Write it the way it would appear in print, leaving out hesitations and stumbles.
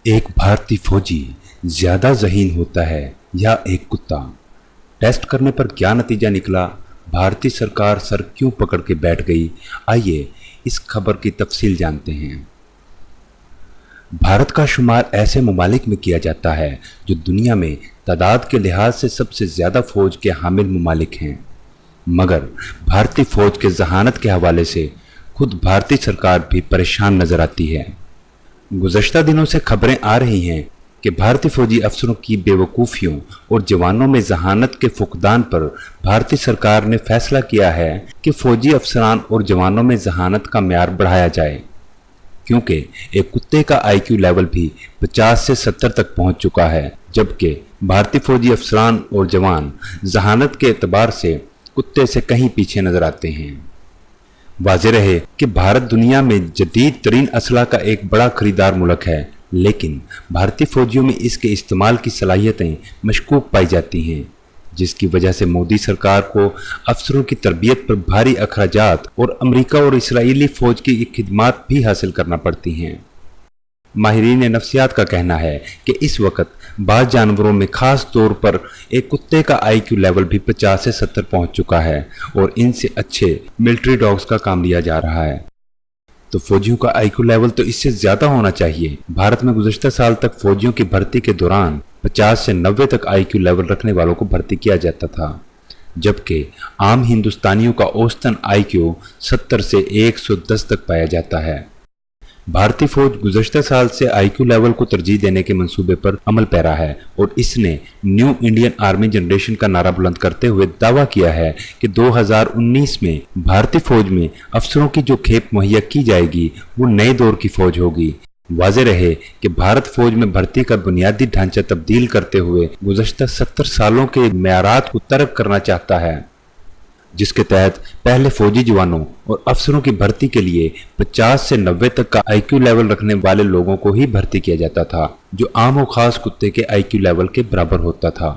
एक भारतीय फौजी ज्यादा ज़हीन होता है या एक कुत्ता? टेस्ट करने पर क्या नतीजा निकला? भारतीय सरकार सर क्यों पकड़ के बैठ गई? आइए इस खबर की तफसील जानते हैं। भारत का शुमार ऐसे ममालिक में किया जाता है जो दुनिया में तादाद के लिहाज से सबसे ज़्यादा फौज के हामिल ममालिक हैं, मगर भारतीय फौज के जहानत के हवाले से खुद भारतीय सरकार भी परेशान नजर आती है। गुज़श्ता दिनों से खबरें आ रही हैं कि भारतीय फौजी अफसरों की बेवकूफ़ियों और जवानों में जहानत के फुकदान पर भारतीय सरकार ने फैसला किया है कि फौजी अफसरान और जवानों में जहानत का म्यार बढ़ाया जाए, क्योंकि एक कुत्ते का आईक्यू लेवल भी 50 से 70 तक पहुंच चुका है, जबकि भारतीय फौजी अफसरान और जवान जहानत के एतबार से कुत्ते से कहीं पीछे नजर आते हैं। वाज़ेह रहे कि भारत दुनिया में जदीद तरीन असला का एक बड़ा खरीदार मुल्क है, लेकिन भारतीय फौजियों में इसके इस्तेमाल की सलाहियतें मशकूक पाई जाती हैं, जिसकी वजह से मोदी सरकार को अफसरों की तरबियत पर भारी अखराजात और अमेरिका और इसराइली फौज की खिदमात भी हासिल करना पड़ती हैं। माहिरीन नफ्सियात का कहना है कि इस वक्त बाज़ जानवरों में ख़ास तौर पर एक कुत्ते का आईक्यू लेवल भी 50 से 70 पहुंच चुका है और इनसे अच्छे मिलिट्री डॉग्स का काम लिया जा रहा है। तो फौजियों का आईक्यू लेवल तो इससे ज़्यादा होना चाहिए। भारत में गुज़श्ता साल तक फौजियों की भर्ती के दौरान 50 से 90 तक आईक्यू लेवल रखने वालों को भर्ती किया जाता था, जबकि आम हिंदुस्तानियों का औसतन आईक्यू 70 से 110 तक पाया जाता है। भारतीय फौज गुज़श्ता साल से आईक्यू लेवल को तरजीह देने के मंसूबे पर अमल पैरा है और इसने न्यू इंडियन आर्मी जनरेशन का नारा बुलंद करते हुए दावा किया है कि 2019 में भारतीय फौज में अफसरों की जो खेप मुहैया की जाएगी वो नए दौर की फौज होगी। वाज़ेह रहे कि भारत फौज में भर्ती का बुनियादी ढांचा तब्दील करते हुए गुज़श्ता 70 सालों के मेयारात को तरक करना चाहता है, जिसके तहत पहले फौजी जवानों और अफसरों की भर्ती के लिए 50 से 90 तक का आईक्यू लेवल रखने वाले लोगों को ही भर्ती किया जाता था, जो आम और खास कुत्ते के आईक्यू लेवल के बराबर होता था।